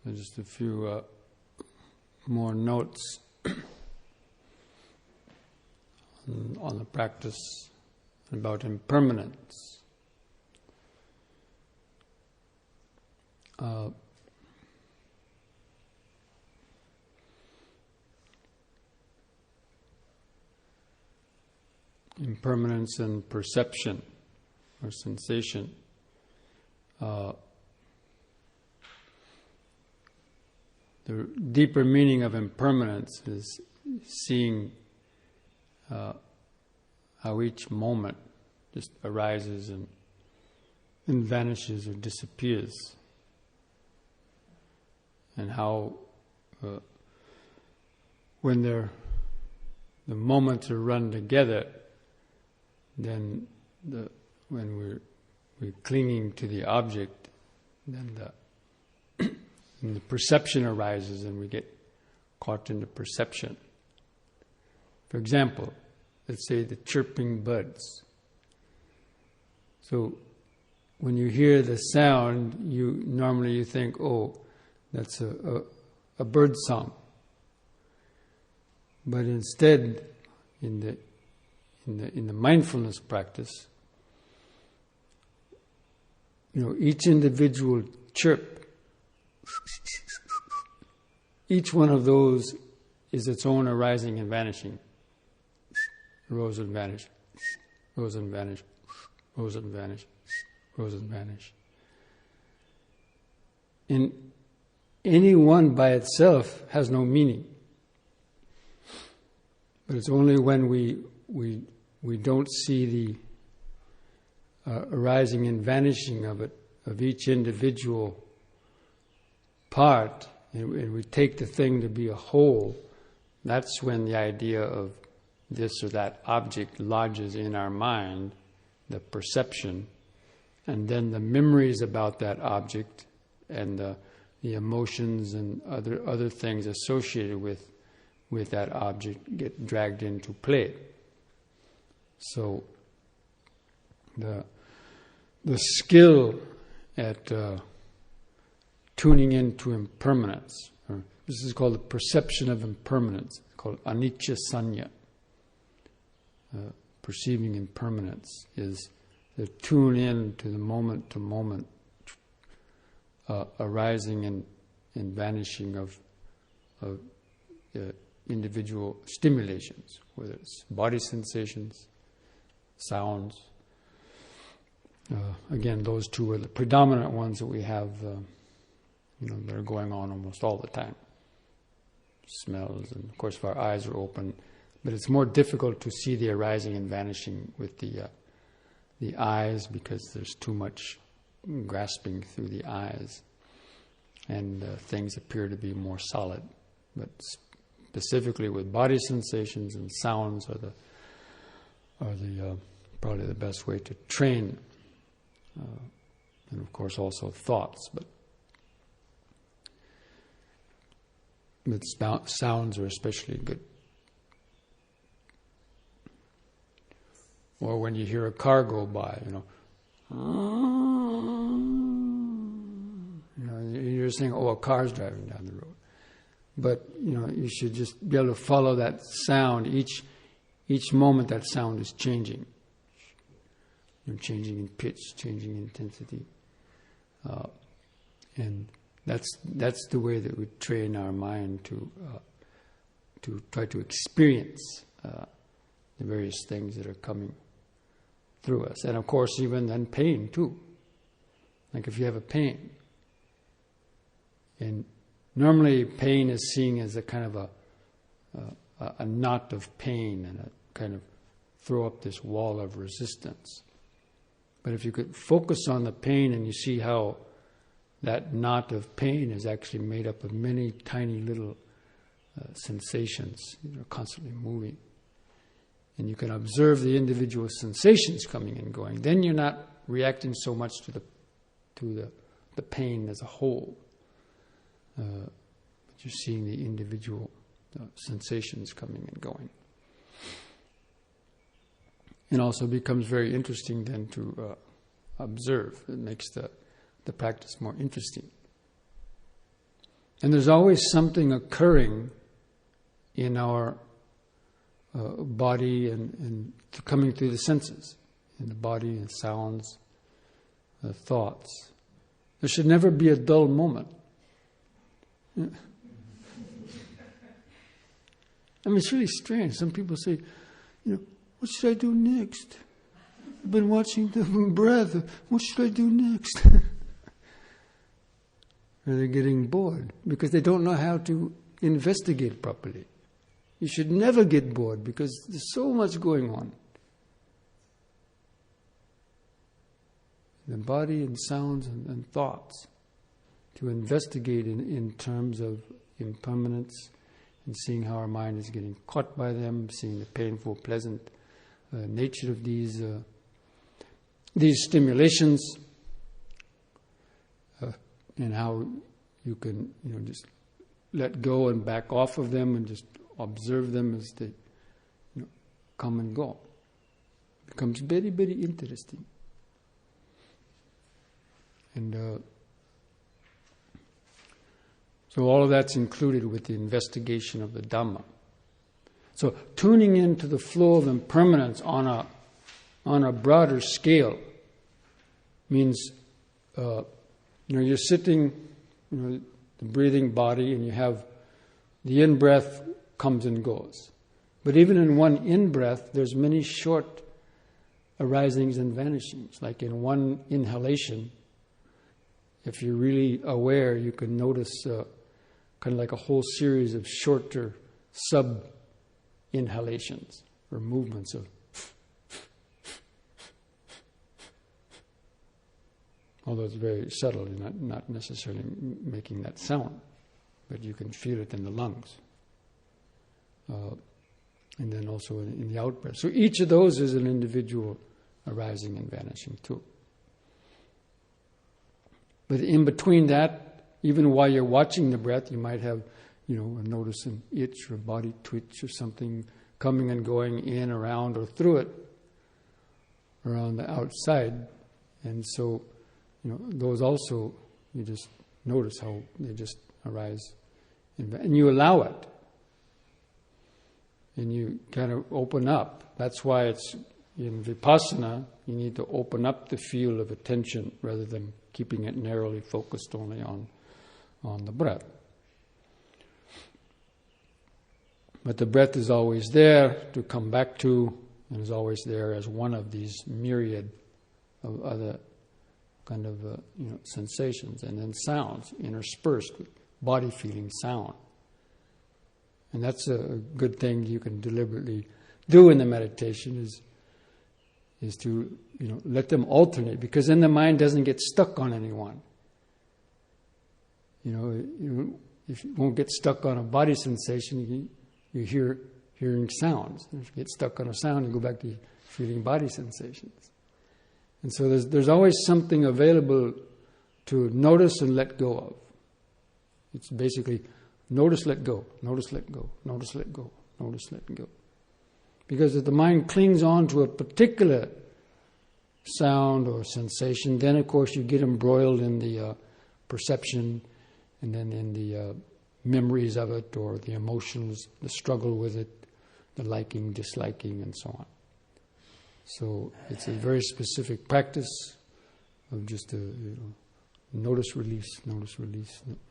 So just a few more notes on the practice about impermanence. Impermanence and perception or sensation. The deeper meaning of impermanence is seeing how each moment just arises and vanishes or disappears, and how when the moments are run together, then when we're clinging to the object, then and the perception arises and we get caught in the perception. For example, let's say the chirping birds. So when you hear the sound, you think, oh, that's a bird song. But instead, in the mindfulness practice, each individual chirp, each one of those is its own arising and vanishing. Rose and vanish, rose and vanish, rose and vanish, rose and vanish. And any one by itself has no meaning. But it's only when we don't see the arising and vanishing of each individual part, and we take the thing to be a whole, that's when the idea of this or that object lodges in our mind, the perception, and then the memories about that object and the emotions and other things associated with that object get dragged into play. So the skill at tuning into impermanence, or this is called the perception of impermanence, it's called anicca sanya. Perceiving impermanence is to tune in to the moment-to-moment arising and vanishing of individual stimulations, whether it's body sensations, sounds. Again, those two are the predominant ones that we have, that are going on almost all the time. Smells, and of course, if our eyes are open. But it's more difficult to see the arising and vanishing with the eyes, because there's too much grasping through the eyes, and things appear to be more solid. But specifically with body sensations and sounds are the probably the best way to train, and of course also thoughts. But sounds are especially good. Or when you hear a car go by, you're saying, oh, a car's driving down the road. But, you should just be able to follow that sound. Each moment that sound is changing. Changing in pitch, changing in intensity. And that's the way that we train our mind to try to experience the various things that are coming through us. And of course, even then pain too. Like if you have a pain. And normally pain is seen as a kind of a knot of pain, and a kind of throw up this wall of resistance. But if you could focus on the pain and you see how that knot of pain is actually made up of many tiny little sensations that are constantly moving, and you can observe the individual sensations coming and going, then you're not reacting so much to the pain as a whole, but you're seeing the individual sensations coming and going. It also becomes very interesting then to observe. It makes the practice more interesting. And there's always something occurring in our body and coming through the senses, in the body and sounds, thoughts. There should never be a dull moment. I mean, it's really strange. Some people say, what should I do next? I've been watching the breath. What should I do next? Or they're getting bored because they don't know how to investigate properly. You should never get bored because there's so much going on. The body and sounds and thoughts. To investigate in terms of impermanence and seeing how our mind is getting caught by them, seeing the painful, pleasant nature of these stimulations, and how you can just let go and back off of them and just observe them as they come and go. It becomes very, very interesting. And so all of that's included with the investigation of the Dhamma. So tuning into the flow of impermanence on a broader scale means you're sitting, the breathing body, and you have the in-breath comes and goes. But even in one in-breath, there's many short arisings and vanishings. Like in one inhalation, if you're really aware, you can notice kind of like a whole series of shorter sub-inhalations or movements of although it's very subtle, you're not necessarily making that sound, but you can feel it in the lungs. And then also in the out-breath. So each of those is an individual arising and vanishing too. But in between that, even while you're watching the breath, you might have, notice an itch or a body twitch or something coming and going in, around, or through it, around the outside. And so, those also, you just notice how they just arise. And you allow it. And you kind of open up. That's why it's in Vipassana, you need to open up the field of attention rather than keeping it narrowly focused only on the breath. But the breath is always there to come back to, and is always there as one of these myriad of other kind of sensations, and then sounds interspersed with body feeling sound. And that's a good thing you can deliberately do in the meditation is to let them alternate, because then the mind doesn't get stuck on anyone. If you won't get stuck on a body sensation, you hearing sounds. If you get stuck on a sound, you go back to feeling body sensations. And so there's always something available to notice and let go of. It's basically notice, let go, notice, let go, notice, let go, notice, let go. Because if the mind clings on to a particular sound or sensation, then of course you get embroiled in the perception, and then in the memories of it, or the emotions, the struggle with it, the liking, disliking, and so on. So it's a very specific practice of just notice, release,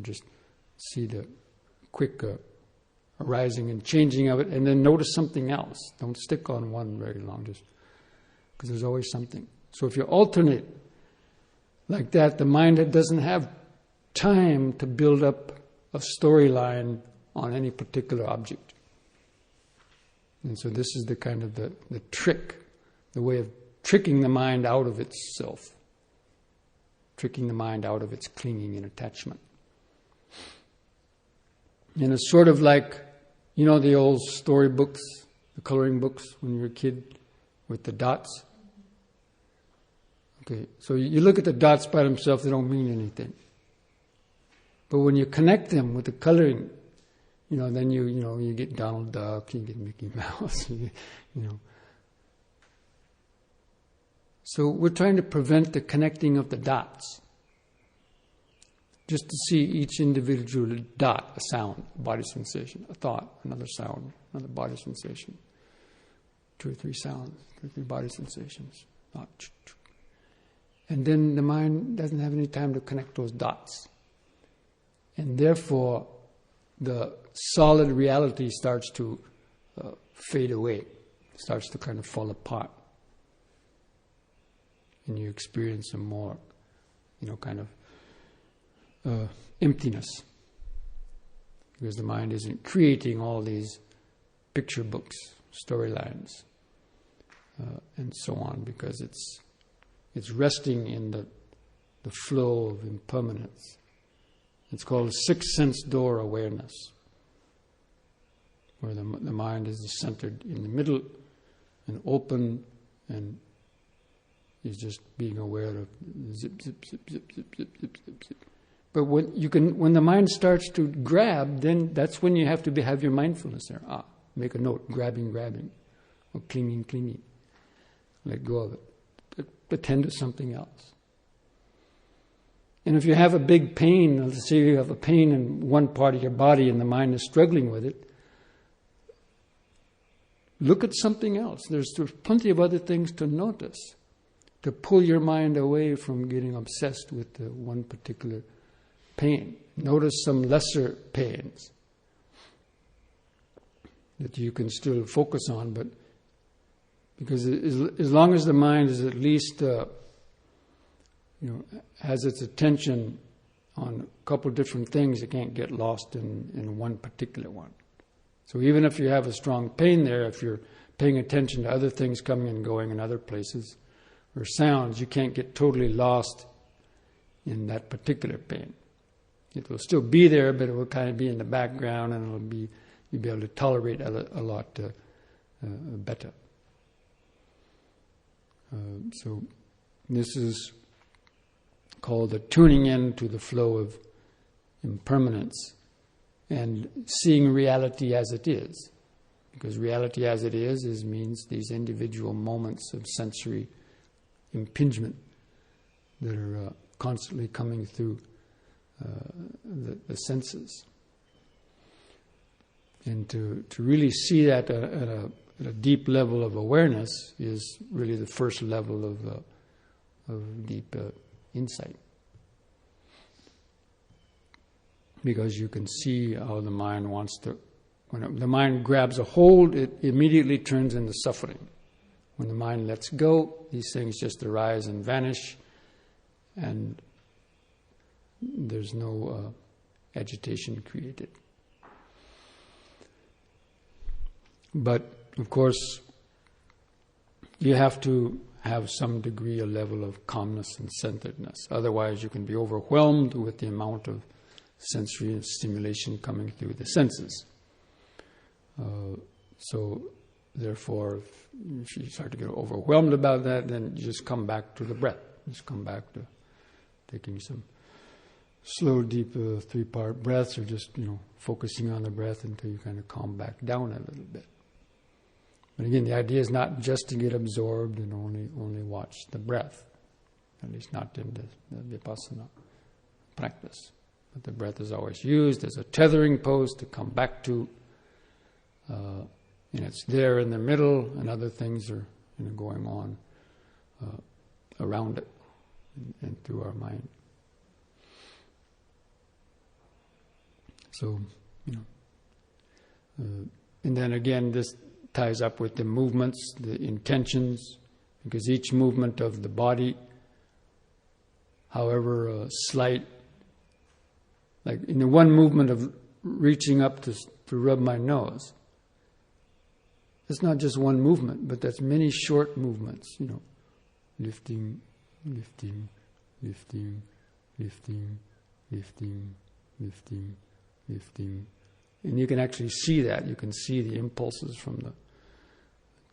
just see the quick arising and changing of it, and then notice something else. Don't stick on one very long, just because there's always something. So if you alternate like that, the mind doesn't have time to build up a storyline on any particular object. And so this is the kind of the trick, the way of tricking the mind out of itself, tricking the mind out of its clinging and attachment. And it's sort of like, the old story books, the coloring books when you were a kid with the dots. Okay, so you look at the dots by themselves, they don't mean anything. But when you connect them with the coloring, then you get Donald Duck, you get Mickey Mouse, So we're trying to prevent the connecting of the dots. just to see each individual dot, a sound, a body sensation, a thought, another sound, another body sensation, 2 or 3 sounds, 2 or 3 body sensations. And then the mind doesn't have any time to connect those dots. And therefore, the solid reality starts to fade away, starts to kind of fall apart. And you experience a more, kind of emptiness. Because the mind isn't creating all these picture books, storylines, and so on, because it's resting in the flow of impermanence. It's called a sixth sense door awareness, where the mind is centered in the middle and open, and is just being aware of zip, zip, zip, zip, zip, zip, zip, zip, zip. But when the mind starts to grab, then that's when you have to have your mindfulness there. Make a note, grabbing, or clinging. Let go of it. Attend to something else. And if you have a big pain, let's say you have a pain in one part of your body and the mind is struggling with it, look at something else. There's plenty of other things to notice, to pull your mind away from getting obsessed with the one particular pain. Notice some lesser pains that you can still focus on, but because as long as the mind is at least has its attention on a couple different things, it can't get lost in one particular one. So even if you have a strong pain there, if you're paying attention to other things coming and going in other places, or sounds, you can't get totally lost in that particular pain. It will still be there, but it will kind of be in the background, and you'll be able to tolerate a lot better. So this is called the tuning in to the flow of impermanence and seeing reality as it is. Because reality as it is means these individual moments of sensory impingement that are constantly coming through the senses. And to really see that at a deep level of awareness is really the first level of deep insight. Because you can see how the mind wants to, when the mind grabs a hold, it immediately turns into suffering. When the mind lets go, these things just arise and vanish, and there's no agitation created. But, of course, you have to have some degree, a level of calmness and centeredness. Otherwise, you can be overwhelmed with the amount of sensory stimulation coming through the senses. So, therefore, if you start to get overwhelmed about that, then you just come back to the breath. Just come back to taking some slow, deep 3-part breaths, or just focusing on the breath until you kind of calm back down a little bit. But again, the idea is not just to get absorbed and only watch the breath, at least not in the Vipassana practice. But the breath is always used as a tethering post to come back to, and it's there in the middle, and other things are going on around it and through our mind. So, and then again, this ties up with the movements, the intentions, because each movement of the body, however slight, like in the one movement of reaching up to rub my nose, it's not just one movement, but that's many short movements, lifting, lifting, lifting, lifting, lifting, lifting, lifting. And you can actually see that. You can see the impulses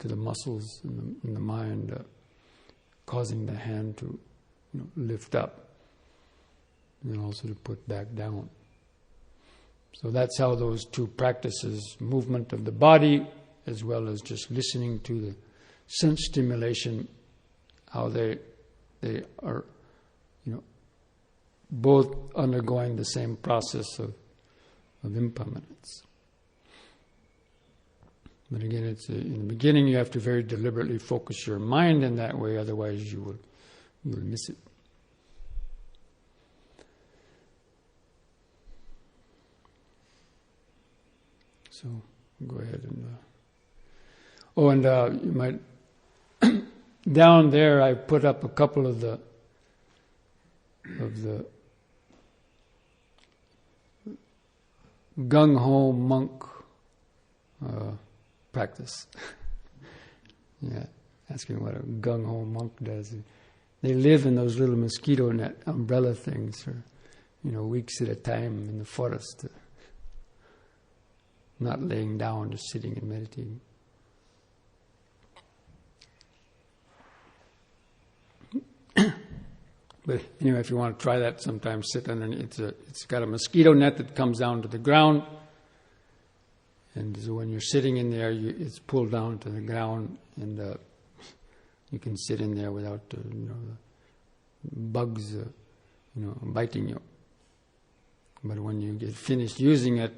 to the muscles in the mind, causing the hand to lift up and also to put back down. So that's how those two practices, movement of the body as well as just listening to the sense stimulation, how they are, both undergoing the same process of impermanence. But again, it's in the beginning you have to very deliberately focus your mind in that way, otherwise you will miss it. So go ahead and you might down there I put up a couple of the gung-ho monk practice. Yeah, asking what a gung-ho monk does. They live in those little mosquito net umbrella things for, weeks at a time in the forest, not laying down, just sitting and meditating. But anyway, if you want to try that sometime, sit underneath. It's got a mosquito net that comes down to the ground. And so when you're sitting in there, it's pulled down to the ground, and you can sit in there without the bugs, biting you. But when you get finished using it,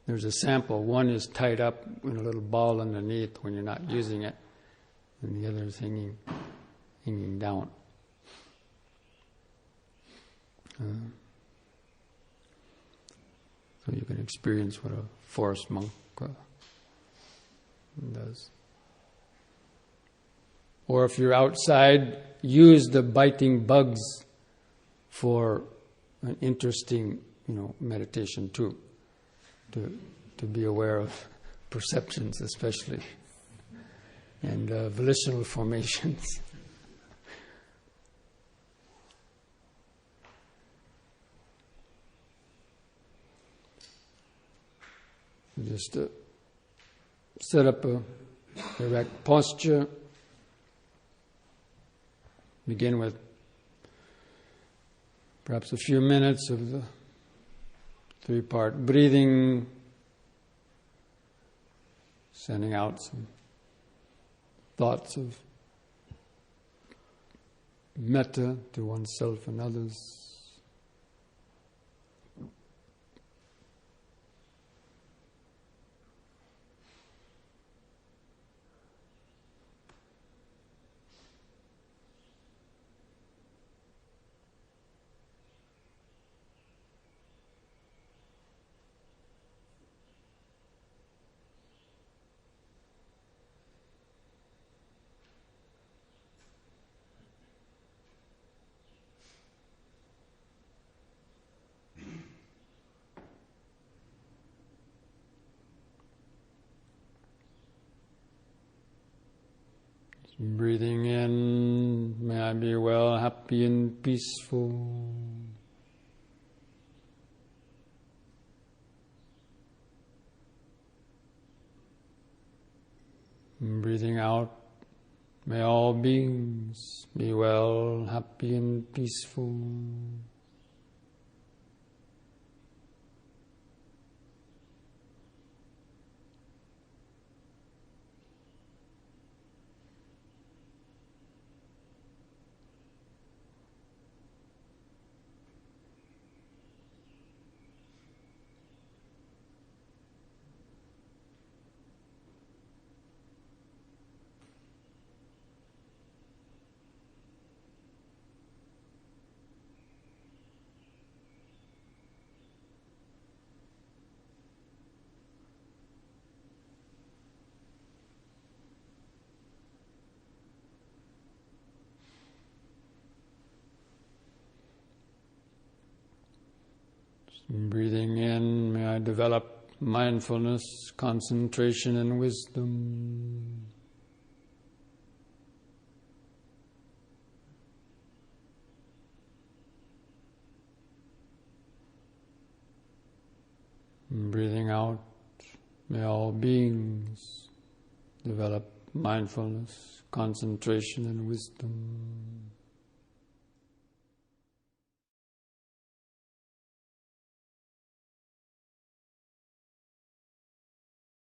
there's a sample. One is tied up in a little ball underneath when you're not using it, and the other is hanging down. So you can experience what a forest monk does. Or if you're outside, use the biting bugs for an interesting, meditation too. To be aware of perceptions, especially, and volitional formations. Just set up a erect posture. Begin with perhaps a few minutes of the 3-part breathing, sending out some thoughts of metta to oneself and others. Breathing in, may I be well, happy and peaceful. And breathing out, may all beings be well, happy and peaceful. Breathing in, may I develop mindfulness, concentration, and wisdom. Breathing out, may all beings develop mindfulness, concentration, and wisdom.